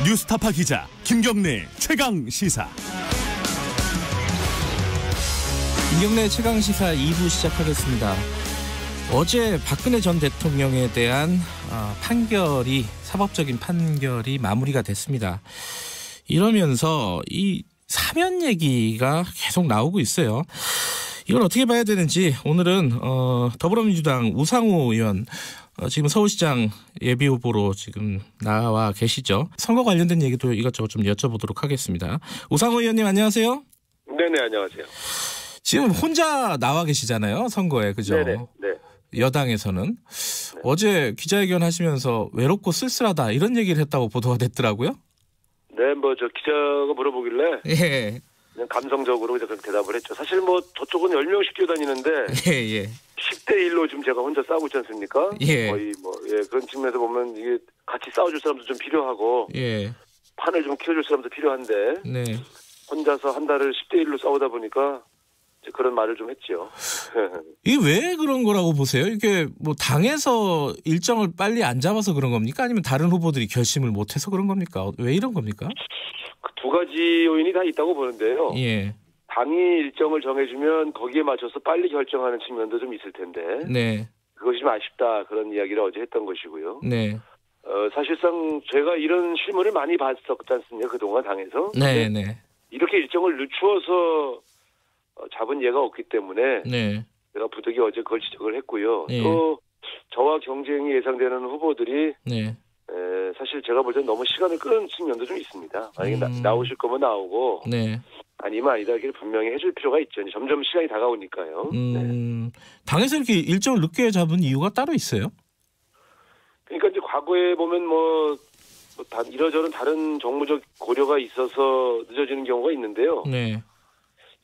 뉴스타파 기자 김경래 최강 시사. 김경래 최강 시사 2부 시작하겠습니다. 어제 박근혜 전 대통령에 대한 사법적인 판결이 마무리가 됐습니다. 이러면서 이 사면 얘기가 계속 나오고 있어요. 이걸 어떻게 봐야 되는지 오늘은 더불어민주당 우상호 의원, 지금 서울시장 예비후보로 지금 나와 계시죠. 선거 관련된 얘기도 이것저것 좀 여쭤보도록 하겠습니다. 우상호 의원님 안녕하세요. 네네, 안녕하세요. 지금 혼자 나와 계시잖아요, 선거에. 그죠? 네네. 네. 여당에서는. 네. 어제 기자회견 하시면서 외롭고 쓸쓸하다 이런 얘기를 했다고 보도가 됐더라고요. 네, 저 기자가 물어보길래 예. 그냥 감성적으로 그렇게 대답을 했죠. 사실 저쪽은 10명씩 뛰어다니는데 예. 10대 1로 지금 제가 혼자 싸우고 있지 않습니까? 예. 거의 그런 측면에서 보면 이게 같이 싸워줄 사람도 좀 필요하고 예. 판을 좀 키워줄 사람도 필요한데 네. 혼자서 한 달을 10대 1로 싸우다 보니까 이제 그런 말을 좀 했죠. 이게 왜 그런 거라고 보세요? 이게 당에서 일정을 빨리 안 잡아서 그런 겁니까? 아니면 다른 후보들이 결심을 못해서 그런 겁니까? 왜 이런 겁니까? 그 두 가지 요인이 다 있다고 보는데요. 예. 당이 일정을 정해주면 거기에 맞춰서 빨리 결정하는 측면도 좀 있을 텐데 네. 그것이 좀 아쉽다 그런 이야기를 어제 했던 것이고요. 네. 사실상 제가 이런 실물을 많이 봤었지 않습니까? 그동안 당에서. 네. 이렇게 일정을 늦추어서 잡은 예가 없기 때문에 네. 제가 부득이 어제 그걸 지적을 했고요. 네. 또 저와 경쟁이 예상되는 후보들이 네. 사실 제가 볼 땐 너무 시간을 끄는 측면도 좀 있습니다. 만약에 나오실 거면 나오고 네. 아니면 아니다 이렇게 분명히 해줄 필요가 있죠. 점점 시간이 다가오니까요. 네. 당에서 이렇게 일정을 늦게 잡은 이유가 따로 있어요? 그러니까 이제 과거에 보면 이러저런 다른 정무적 고려가 있어서 늦어지는 경우가 있는데요. 네.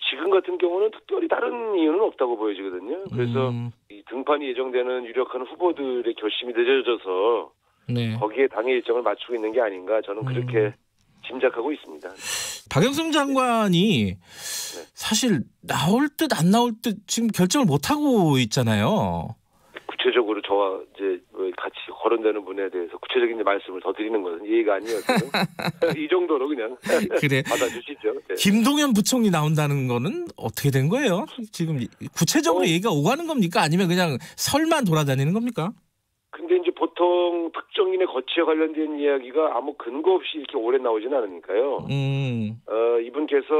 지금 같은 경우는 특별히 다른 이유는 없다고 보여지거든요. 그래서 이 등판이 예정되는 유력한 후보들의 결심이 늦어져서 네. 거기에 당의 일정을 맞추고 있는 게 아닌가 저는 그렇게 짐작하고 있습니다. 박영선 장관이 사실 나올 듯 안 나올 듯 지금 결정을 못 하고 있잖아요. 구체적으로 저와 이제 같이 거론되는 분에 대해서 구체적인 말씀을 더 드리는 것은 예의가 아니어서 이 정도로 그냥 그래. 받아주시죠. 네. 김동연 부총리 나온다는 거는 어떻게 된 거예요? 지금 구체적으로 얘기가 오가는 겁니까? 아니면 그냥 설만 돌아다니는 겁니까? 근데 이제 보통 특정인의 거취에 관련된 이야기가 아무 근거 없이 이렇게 오래 나오지는 않으니까요. 이분께서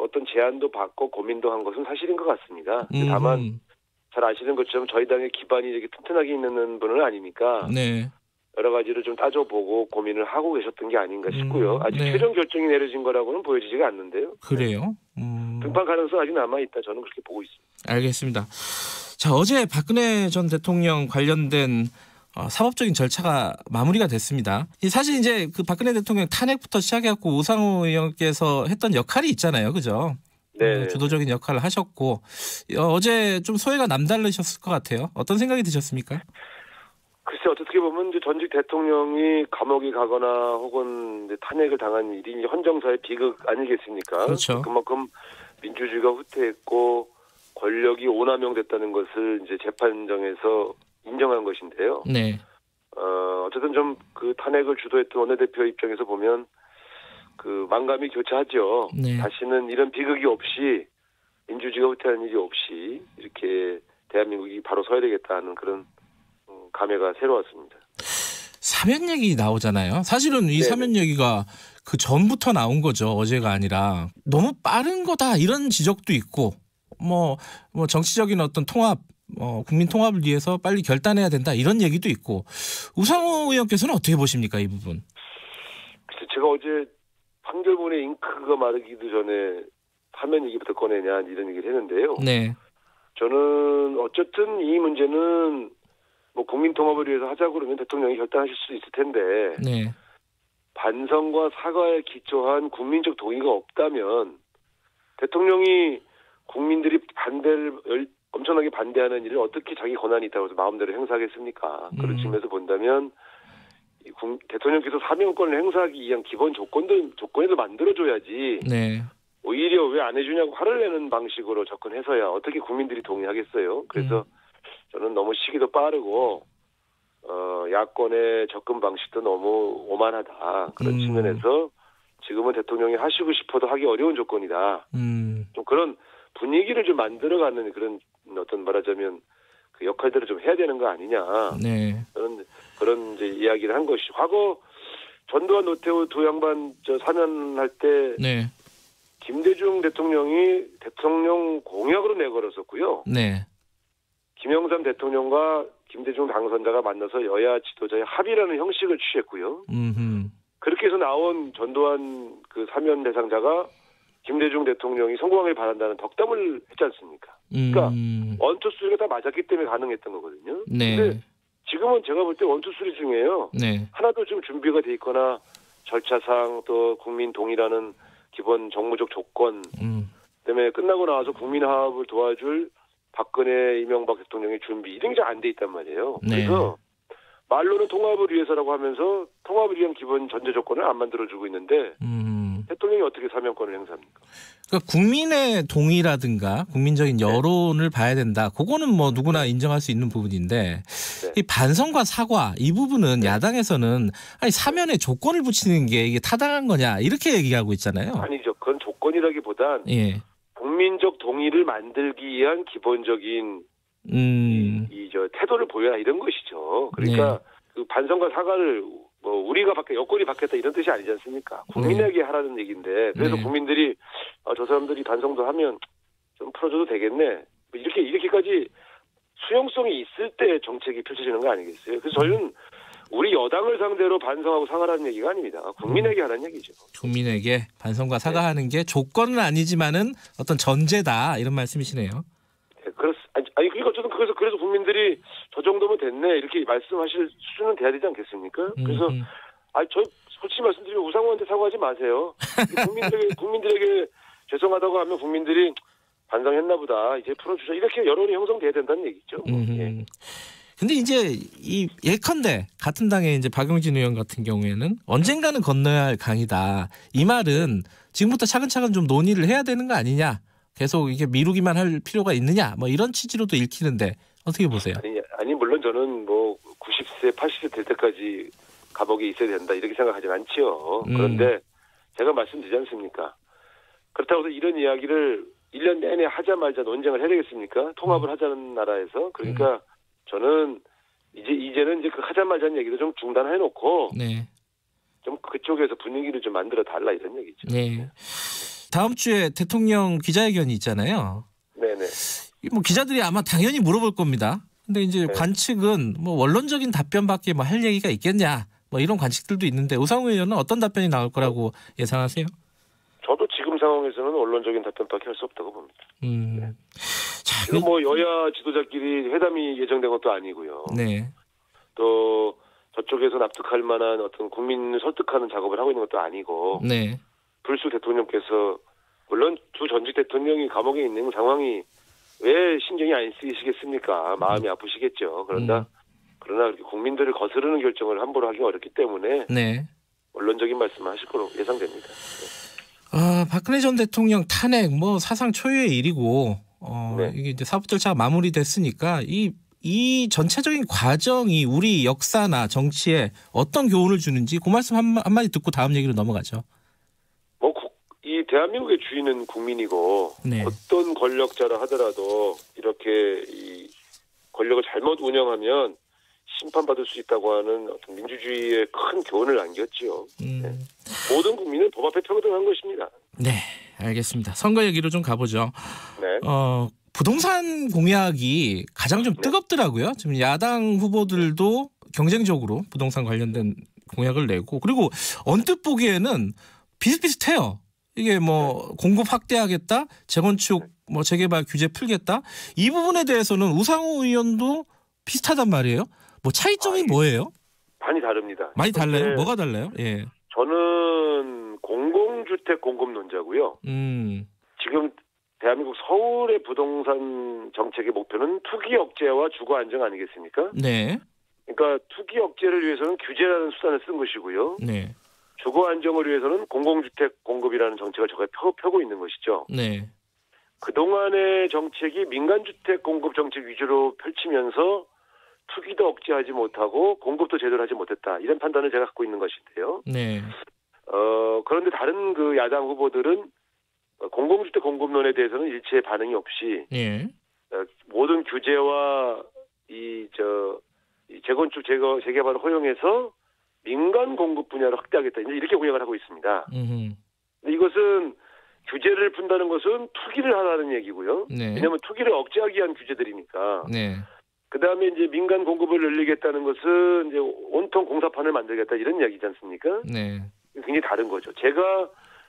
어떤 제안도 받고 고민도 한 것은 사실인 것 같습니다. 다만 잘 아시는 것처럼 저희 당의 기반이 이렇게 튼튼하게 있는 분은 아니니까 네. 여러 가지를 좀 따져보고 고민을 하고 계셨던 게 아닌가 싶고요. 아직 네. 최종 결정이 내려진 거라고는 보여지지가 않는데요. 그래요? 등판 가능성 아직 남아있다. 저는 그렇게 보고 있습니다. 알겠습니다. 자, 어제 박근혜 전 대통령 관련된 사법적인 절차가 마무리가 됐습니다. 사실 이제 그 박근혜 대통령 탄핵부터 시작해갖고 우상호 의원께서 했던 역할이 있잖아요. 그죠? 네. 주도적인 역할을 하셨고 어제 좀 소회가 남다르셨을 것 같아요. 어떤 생각이 드셨습니까? 글쎄 어떻게 보면 이제 전직 대통령이 감옥에 가거나 혹은 이제 탄핵을 당한 일이 이제 헌정사의 비극 아니겠습니까? 그렇죠. 그만큼 민주주의가 후퇴했고 권력이 오남용됐다는 것을 이제 재판정에서 인정한 것인데요. 네. 어쨌든 좀 그 탄핵을 주도했던 원내대표 입장에서 보면 만감이 교차하죠. 네. 다시는 이런 비극이 없이 민주주의가 후퇴하는 일이 없이 이렇게 대한민국이 바로 서야 되겠다는 그런 감회가 새로웠습니다. 사면 얘기 나오잖아요. 사실은 이 네네. 사면 얘기가 그 전부터 나온 거죠. 어제가 아니라. 너무 빠른 거다 이런 지적도 있고 정치적인 어떤 통합, 국민 통합을 위해서 빨리 결단해야 된다 이런 얘기도 있고. 우상호 의원께서는 어떻게 보십니까 이 부분? 글쎄 제가 어제 판결문의 잉크가 마르기도 전에 사면 얘기부터 꺼내냐 이런 얘기를 했는데요. 네. 저는 어쨌든 이 문제는 국민 통합을 위해서 하자고 그러면 대통령이 결단하실 수 있을 텐데 네. 반성과 사과에 기초한 국민적 동의가 없다면 대통령이 국민들이 엄청나게 반대하는 일을 어떻게 자기 권한이 있다고 해서 마음대로 행사하겠습니까? 그런 측면에서 본다면 대통령께서 사명권을 행사하기 위한 기본 조건에도 만들어줘야지. 네. 오히려 왜 안 해주냐고 화를 내는 방식으로 접근해서야 어떻게 국민들이 동의하겠어요. 그래서 저는 너무 시기도 빠르고 야권의 접근 방식도 너무 오만하다. 그런 측면에서 지금은 대통령이 하시고 싶어도 하기 어려운 조건이다. 좀 그런 분위기를 좀 만들어가는 그런 어떤 말하자면 그 역할들을 좀 해야 되는 거 아니냐. 네. 그런 이제 이야기를 한 것이 과거 전두환 노태우 두 양반 사면할 때 네. 김대중 대통령이 대통령 공약으로 내걸었었고요. 네. 김영삼 대통령과 김대중 당선자가 만나서 여야 지도자의 합의라는 형식을 취했고요. 그렇게 해서 나온 전두환 그 사면 대상자가 김대중 대통령이 성공하길 바란다는 덕담을 했지 않습니까? 그러니까 원투쓰리가 다 맞았기 때문에 가능했던 거거든요. 네. 근데 지금은 제가 볼 때 원투쓰리 중에요. 네. 하나도 좀 준비가 돼 있거나 절차상 또 국민 동의라는 기본 정무적 조건 때문에 끝나고 나와서 국민 화합을 도와줄 박근혜 이명박 대통령의 준비 이런 게 안 돼 있단 말이에요. 네. 그래서 말로는 통합을 위해서라고 하면서 통합을 위한 기본 전제 조건을 안 만들어주고 있는데 대통령이 어떻게 사면권을 행사합니까? 그러니까 국민의 동의라든가 국민적인 여론을 봐야 된다. 그거는 뭐 누구나 인정할 수 있는 부분인데 이 반성과 사과 이 부분은 야당에서는 아니 사면에 조건을 붙이는 게 이게 타당한 거냐 이렇게 얘기하고 있잖아요. 아니죠. 그건 조건이라기보단 국민적 동의를 만들기 위한 기본적인 저 태도를 보여라 이런 것이죠. 그러니까 그 반성과 사과를 뭐 우리가 여권이 바뀌었다 이런 뜻이 아니지 않습니까? 국민에게 하라는 얘기인데 그래서 국민들이 저 사람들이 반성도 하면 좀 풀어줘도 되겠네. 뭐 이렇게까지 수용성이 있을 때 정책이 펼쳐지는 거 아니겠어요? 그래서 저희는 우리 여당을 상대로 반성하고 사과하는 얘기가 아닙니다. 국민에게 하라는 얘기죠. 국민에게 반성과 사과하는 게 조건은 아니지만은 어떤 전제다 이런 말씀이시네요. 네, 그러니까 어쨌든 그래서 국민들이 저 정도면 됐네 이렇게 말씀하실 수준은 돼야 되지 않겠습니까? 그래서 저 솔직히 말씀드리면 우상호한테 사과하지 마세요. 국민들에게 죄송하다고 하면 국민들이 반성했나 보다 이제 풀어주자 이렇게 여론이 형성돼야 된다는 얘기죠. 근데 이제 이 예컨대 같은 당의 이제 박용진 의원 같은 경우에는 언젠가는 건너야 할 강이다. 이 말은 지금부터 차근차근 좀 논의를 해야 되는 거 아니냐. 계속 이게 미루기만 할 필요가 있느냐. 뭐 이런 취지로도 읽히는데 어떻게 보세요? 아니 물론 저는 뭐 90세, 80세 될 때까지 감옥에 있어야 된다 이렇게 생각하진 않지요. 그런데 제가 말씀드리지 않습니까? 그렇다고 해서 이런 이야기를 1년 내내 하자마자 논쟁을 해야 되겠습니까? 통합을 하자는 나라에서. 그러니까 저는 이제는 그 하자마자는 얘기도 좀 중단해놓고 좀 그쪽에서 분위기를 좀 만들어 달라 이런 얘기죠. 네. 다음 주에 대통령 기자회견이 있잖아요. 네네. 뭐 기자들이 아마 당연히 물어볼 겁니다. 근데 이제 관측은 뭐 원론적인 답변밖에 뭐 할 얘기가 있겠냐, 뭐 이런 관측들도 있는데 우상호 의원은 어떤 답변이 나올 거라고 예상하세요? 저도 지금 상황에서는 원론적인 답변밖에 할 수 없다고 봅니다. 자, 지금 뭐 여야 지도자끼리 회담이 예정된 것도 아니고요. 네. 또 저쪽에서 납득할 만한 어떤 국민을 설득하는 작업을 하고 있는 것도 아니고. 네. 불수 대통령께서 물론 두 전직 대통령이 감옥에 있는 상황이 왜 신경이 안 쓰이시겠습니까? 마음이 아프시겠죠. 그러나 국민들을 거스르는 결정을 함부로 하기 어렵기 때문에 원론적인 말씀을 하실 거로 예상됩니다. 박근혜 전 대통령 탄핵 뭐 사상 초유의 일이고 이게 이제 사법 절차가 마무리됐으니까 이 전체적인 과정이 우리 역사나 정치에 어떤 교훈을 주는지 그 말씀 한마디 듣고 다음 얘기로 넘어가죠. 이 대한민국의 주인은 국민이고 어떤 권력자라 하더라도 이렇게 이 권력을 잘못 운영하면 심판받을 수 있다고 하는 어떤 민주주의의 큰 교훈을 남겼지요. 모든 국민은 법 앞에 평등한 것입니다. 네, 알겠습니다. 선거 얘기로 좀 가보죠. 부동산 공약이 가장 좀 뜨겁더라고요. 지금 야당 후보들도 경쟁적으로 부동산 관련된 공약을 내고 그리고 언뜻 보기에는 비슷비슷해요. 이게 뭐 공급 확대하겠다, 재건축 뭐 재개발 규제 풀겠다. 이 부분에 대해서는 우상호 의원도 비슷하단 말이에요. 뭐 차이점이 뭐예요? 많이 다릅니다. 많이 달라요? 뭐가 달라요? 예. 저는 공공주택 공급론자고요. 지금 대한민국 서울의 부동산 정책의 목표는 투기 억제와 주거 안정 아니겠습니까? 네. 그러니까 투기 억제를 위해서는 규제라는 수단을 쓴 것이고요. 네. 주거 안정을 위해서는 공공주택 공급이라는 정책을 저가 펴고 있는 것이죠. 네. 그동안의 정책이 민간주택 공급 정책 위주로 펼치면서 투기도 억제하지 못하고 공급도 제대로 하지 못했다. 이런 판단을 제가 갖고 있는 것인데요. 네. 그런데 다른 그 야당 후보들은 공공주택 공급론에 대해서는 일체의 반응이 없이 예. 모든 규제와 이 재건축 재개발을 허용해서 민간 공급 분야를 확대하겠다. 이렇게 공약을 하고 있습니다. 근데 이것은 규제를 푼다는 것은 투기를 하라는 얘기고요. 네. 왜냐하면 투기를 억제하기 위한 규제들이니까. 네. 그다음에 이제 민간 공급을 늘리겠다는 것은 이제 온통 공사판을 만들겠다 이런 이야기지 않습니까? 네. 굉장히 다른 거죠. 제가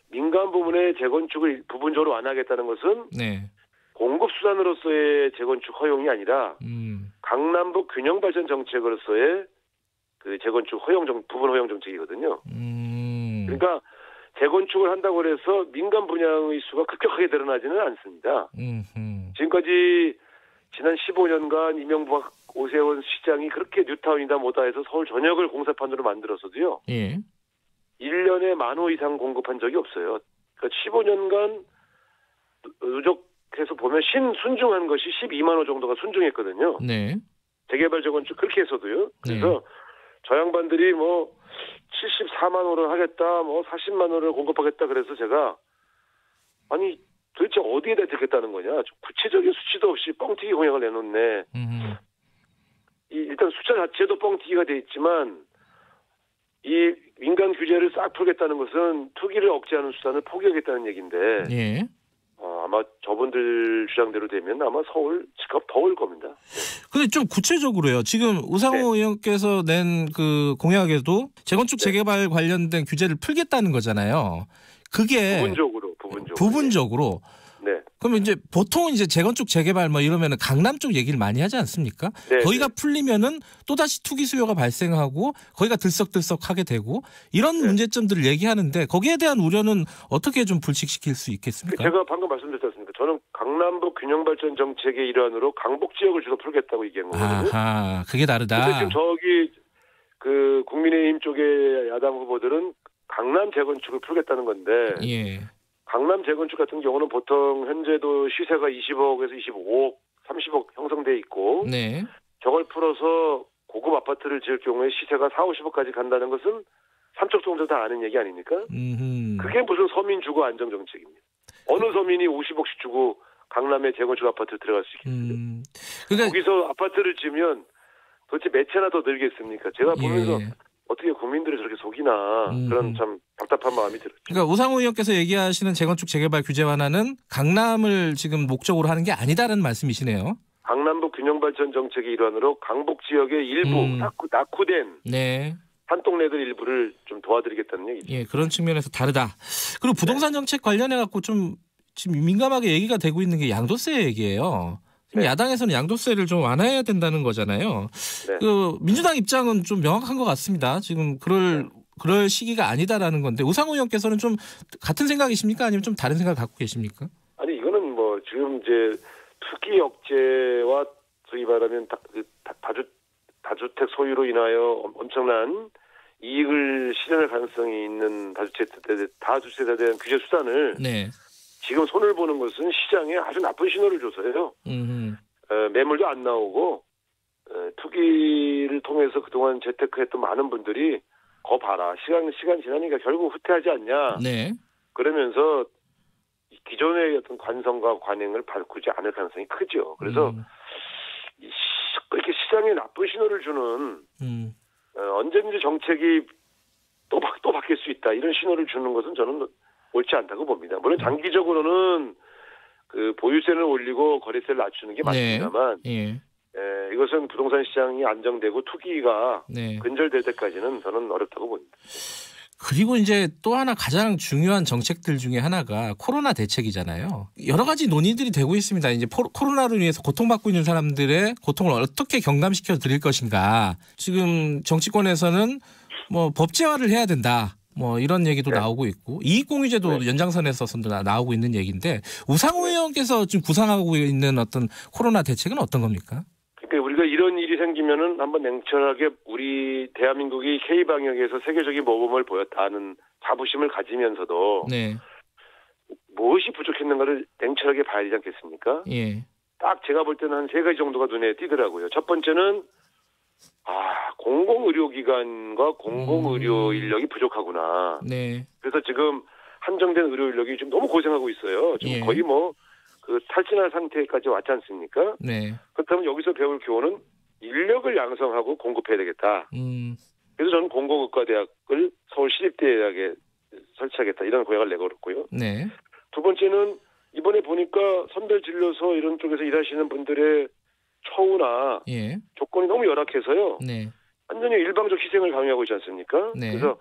민간 부문의 재건축을 부분적으로 완화하겠다는 것은 네. 공급 수단으로서의 재건축 허용이 아니라 강남북 균형 발전 정책으로서의 그 재건축 부분 허용 정책이거든요. 그러니까 재건축을 한다고 해서 민간 분양의 수가 급격하게 늘어나지는 않습니다. 지금까지 지난 15년간 이명박 오세훈 시장이 그렇게 뉴타운이다 뭐다 해서 서울 전역을 공사판으로 만들었어도요. 예. 1년에 10,000호 이상 공급한 적이 없어요. 그러니까 15년간 누적해서 보면 순중한 것이 12만 호 정도가 순중했거든요. 네. 재개발 재건축 그렇게 해서도요. 그래서 네. 저 양반들이 뭐 74만 호를 하겠다, 뭐 40만 호를 공급하겠다 그래서 제가 아니 도대체 어디에다 듣겠다는 거냐. 구체적인 수치도 없이 뻥튀기 공약을 내놓네. 일단 숫자 자체도 뻥튀기가 돼 있지만 이 민간 규제를 싹 풀겠다는 것은 투기를 억제하는 수단을 포기하겠다는 얘기인데 예. 아마 저분들 주장대로 되면 아마 서울 집값 더 올 겁니다. 근데 좀 구체적으로요. 지금 우상호 의원께서 낸 그 공약에도 재건축 재개발 관련된 규제를 풀겠다는 거잖아요. 그게 부분적으로. 네. 그러면 이제 보통은 이제 재건축 재개발 뭐 이러면은 강남 쪽 얘기를 많이 하지 않습니까? 네, 거기가 풀리면은 또 다시 투기 수요가 발생하고 거기가 들썩들썩하게 되고 이런 문제점들을 얘기하는데 거기에 대한 우려는 어떻게 좀 불식시킬 수 있겠습니까? 제가 방금 말씀드렸지 않습니까? 저는 강남북 균형 발전 정책의 일환으로 강북 지역을 주로 풀겠다고 얘기한 거거든요. 아하, 그게 다르다. 근데 지금 저기 그 국민의힘 쪽의 야당 후보들은 강남 재건축을 풀겠다는 건데. 예. 강남 재건축 같은 경우는 보통 현재도 시세가 20억에서 25억, 30억 형성돼 있고 네. 저걸 풀어서 고급 아파트를 지을 경우에 시세가 4, 50억까지 간다는 것은 삼척 동자 다 아는 얘기 아닙니까? 그게 무슨 서민 주거 안정 정책입니다. 어느 서민이 50억씩 주고 강남에 재건축 아파트 들어갈 수 있겠어요? 그러니까 거기서 아파트를 지으면 도대체 몇 채나 더 늘겠습니까? 제가 보면서 어떻게 국민들을 저렇게 속이나 그런 참 답답한 마음이 들었죠. 그러니까 우상호 의원께서 얘기하시는 재건축 재개발 규제 완화는 강남을 지금 목적으로 하는 게 아니다라는 말씀이시네요. 강남북 균형발전 정책의 일환으로 강북 지역의 일부 낙후된 네. 한 동네들 일부를 좀 도와드리겠다는 얘기죠. 예, 그런 측면에서 다르다. 그리고 부동산 정책 관련해 갖고 좀 지금 민감하게 얘기가 되고 있는 게 양도세 얘기예요. 네. 야당에서는 양도세를 좀 완화해야 된다는 거잖아요. 네. 그 민주당 입장은 좀 명확한 것 같습니다. 지금 그럴 시기가 아니다라는 건데 우상호 의원께서는 좀 같은 생각이십니까? 아니면 좀 다른 생각을 갖고 계십니까? 아니 이거는 뭐 지금 이제 투기 억제와 소위 말하면 다주택 소유로 인하여 엄청난 이익을 실현할 가능성이 있는 다주택에 대한 규제 수단을 네. 지금 손을 보는 것은 시장에 아주 나쁜 신호를 줘서요. 매물도 안 나오고 투기를 통해서 그동안 재테크했던 많은 분들이 거 봐라. 시간 지나니까 결국 후퇴하지 않냐. 네. 그러면서 기존의 어떤 관성과 관행을 바꾸지 않을 가능성이 크죠. 그래서 이렇게 시장에 나쁜 신호를 주는 언제든지 정책이 또 바뀔 수 있다. 이런 신호를 주는 것은 저는 옳지 않다고 봅니다. 물론 장기적으로는 그 보유세를 올리고 거래세를 낮추는 게 맞습니다만 네. 이것은 부동산 시장이 안정되고 투기가 네. 근절될 때까지는 저는 어렵다고 봅니다. 그리고 이제 또 하나 가장 중요한 정책들 중에 하나가 코로나 대책이잖아요. 여러 가지 논의들이 되고 있습니다. 이제 코로나로 인해서 고통받고 있는 사람들의 고통을 어떻게 경감시켜 드릴 것인가. 지금 정치권에서는 뭐 법제화를 해야 된다. 뭐 이런 얘기도 네. 나오고 있고 이익공유제도 네. 연장선에서 나오고 있는 얘기인데 우상호 의원께서 지금 구상하고 있는 어떤 코로나 대책은 어떤 겁니까? 그러니까 우리가 이런 일이 생기면은 한번 냉철하게 우리 대한민국이 K 방역에서 세계적인 모범을 보였다는 자부심을 가지면서도 네. 무엇이 부족했는가를 냉철하게 봐야 되지 않겠습니까? 예. 딱 제가 볼 때는 한 3가지 정도가 눈에 띄더라고요. 첫 번째는 공공의료기관과 공공의료 인력이 부족하구나. 네. 그래서 지금 한정된 의료 인력이 지금 너무 고생하고 있어요. 지금 예. 거의 탈진할 상태까지 왔지 않습니까? 네. 그렇다면 여기서 배울 교훈은 인력을 양성하고 공급해야 되겠다. 그래서 저는 공공의과대학을 서울시립대학에 설치하겠다 이런 공약을 내걸었고요. 네. 두 번째는 이번에 보니까 선별진료소 이런 쪽에서 일하시는 분들의 처우나 예. 조건이 너무 열악해서요. 네. 완전히 일방적 희생을 강요하고 있지 않습니까? 네. 그래서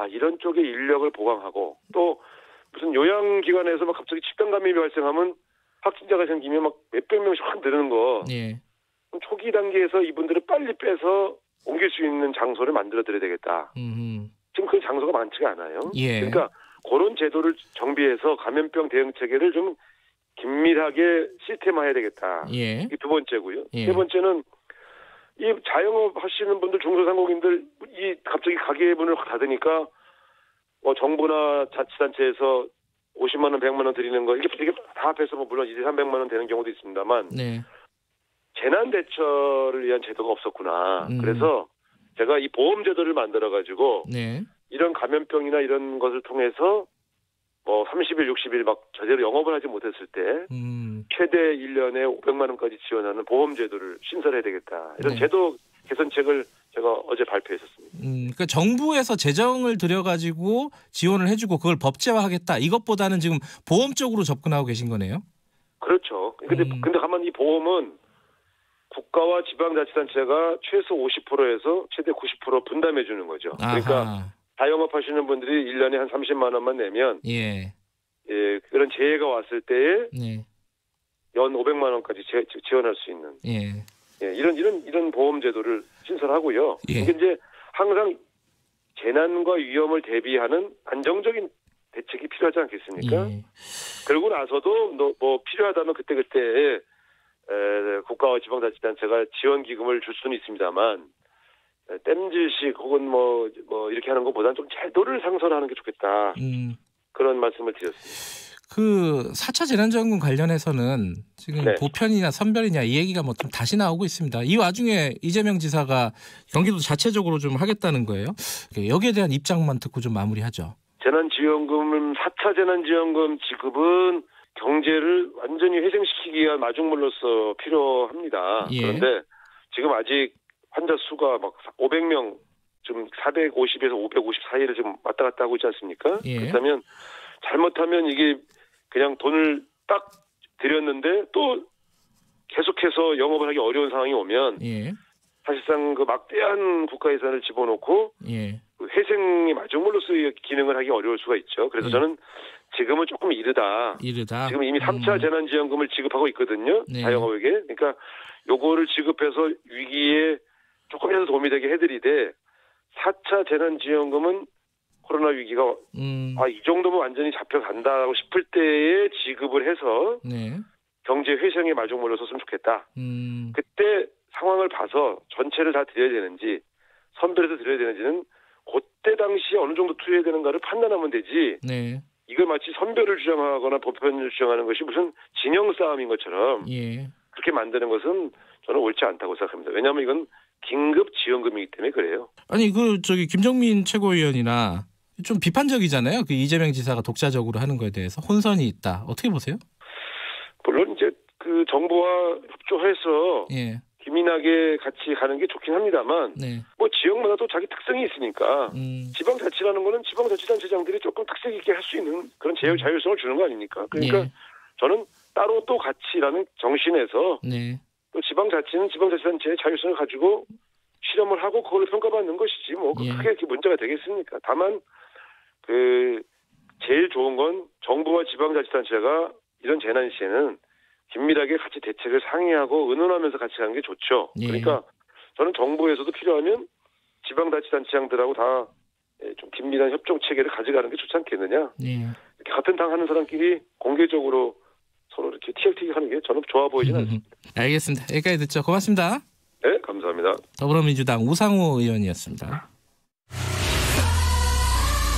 이런 쪽에 인력을 보강하고 또 무슨 요양기관에서 막 갑자기 집단 감염이 발생하면 확진자가 생기면 막 몇백 명씩 확 늘는 거. 예. 초기 단계에서 이분들을 빨리 빼서 옮길 수 있는 장소를 만들어드려야 되겠다. 지금 그 장소가 많지가 않아요. 예. 그러니까 그런 제도를 정비해서 감염병 대응 체계를 좀 긴밀하게 시스템화해야 되겠다. 예. 이게 두 번째고요. 예. 세 번째는 이 자영업 하시는 분들 중소상공인들 이 갑자기 가게 문을 확 닫으니까 정부나 자치단체에서 50만 원, 100만 원 드리는 거 이게 다 합해서 물론 200, 300만 원 되는 경우도 있습니다만 네. 재난 대처를 위한 제도가 없었구나. 그래서 제가 이 보험 제도를 만들어 가지고 네. 이런 감염병이나 이런 것을 통해서 30일, 60일 막 제대로 영업을 하지 못했을 때 최대 1년에 500만 원까지 지원하는 보험 제도를 신설해야 되겠다. 이런 네. 제도 개선책을 제가 어제 발표했었습니다. 그러니까 정부에서 재정을 들여가지고 지원을 해주고 그걸 법제화하겠다. 이것보다는 지금 보험 쪽으로 접근하고 계신 거네요. 그렇죠. 근데 가만 이 보험은 국가와 지방자치단체가 최소 50%에서 최대 90% 분담해 주는 거죠. 아하. 그러니까 자영업 하시는 분들이 1년에 한 30만 원만 내면 예. 그런 재해가 왔을 때에 네. 연 500만 원까지 지원할 수 있는 이런 보험 제도를 신설하고요. 예. 이게 이제 항상 재난과 위험을 대비하는 안정적인 대책이 필요하지 않겠습니까? 예. 그러고 나서도 필요하다면 그때 국가와 지방자치단체가 지원 기금을 줄 수는 있습니다만 땜질식 혹은 이렇게 하는 것보다는 좀 제도를 상설하는 게 좋겠다. 그런 말씀을 드렸습니다. 그 4차 재난지원금 관련해서는 지금 네. 보편이나 선별이냐 이 얘기가 좀 다시 나오고 있습니다. 이 와중에 이재명 지사가 경기도 자체적으로 좀 하겠다는 거예요. 여기에 대한 입장만 듣고 좀 마무리하죠. 4차 재난지원금 지급은 경제를 완전히 회생시키기 위한 마중물로서 필요합니다. 예. 그런데 지금 아직 환자 수가 막 500명, 좀 450에서 550 사이를 지금 왔다 갔다 하고 있지 않습니까? 예. 그렇다면 잘못하면 이게 그냥 돈을 딱 들였는데 또 계속해서 영업을 하기 어려운 상황이 오면 예. 사실상 그 막대한 국가 예산을 집어넣고 예. 회생의 마중물로서의 기능을 하기 어려울 수가 있죠. 그래서 예. 저는 지금은 조금 이르다. 지금 이미 3차 재난지원금을 지급하고 있거든요. 네. 자영업에게. 그러니까 요거를 지급해서 위기에 조금이라도 도움이 되게 해드리되 4차 재난지원금은 코로나 위기가 이 정도면 완전히 잡혀간다고 싶을 때에 지급을 해서 네. 경제 회생의 마중물로 섰으면 좋겠다. 그때 상황을 봐서 전체를 다 드려야 되는지 선별해서 드려야 되는지는 그때 당시에 어느 정도 투여해야 되는가를 판단하면 되지. 네. 이걸 마치 선별을 주장하거나 보편을 주장하는 것이 무슨 진영 싸움인 것처럼 예. 그렇게 만드는 것은 저는 옳지 않다고 생각합니다. 왜냐하면 이건 긴급 지원금이기 때문에 그래요. 아니 김정민 최고위원이나 좀 비판적이잖아요. 그 이재명 지사가 독자적으로 하는 거에 대해서 혼선이 있다. 어떻게 보세요? 물론 이제 그 정부와 협조해서 예. 기민하게 같이 가는 게 좋긴 합니다만 네. 지역마다 또 자기 특성이 있으니까 지방자치라는 거는 지방자치단체장들이 조금 특색 있게 할 수 있는 그런 자율성을 주는 거 아닙니까? 그러니까 예. 저는 따로 또 같이라는 정신에서 네. 또 지방자치는 지방자치단체의 자율성을 가지고 실험을 하고 그걸 평가받는 것이지 예. 크게 이렇게 문제가 되겠습니까? 다만 제일 좋은 건 정부와 지방자치단체가 이런 재난 시에는 긴밀하게 같이 대책을 상의하고 의논하면서 같이 가는 게 좋죠. 예. 그러니까 저는 정부에서도 필요하면 지방자치단체장들하고 다 좀 긴밀한 협정 체계를 가져가는 게 좋지 않겠느냐. 예. 이렇게 같은 당 하는 사람끼리 공개적으로 서로 이렇게 티격태격 하는 게 저는 좋아 보이진 않습니다. 알겠습니다. 여기까지 듣죠. 고맙습니다. 네, 감사합니다. 더불어민주당 우상호 의원이었습니다.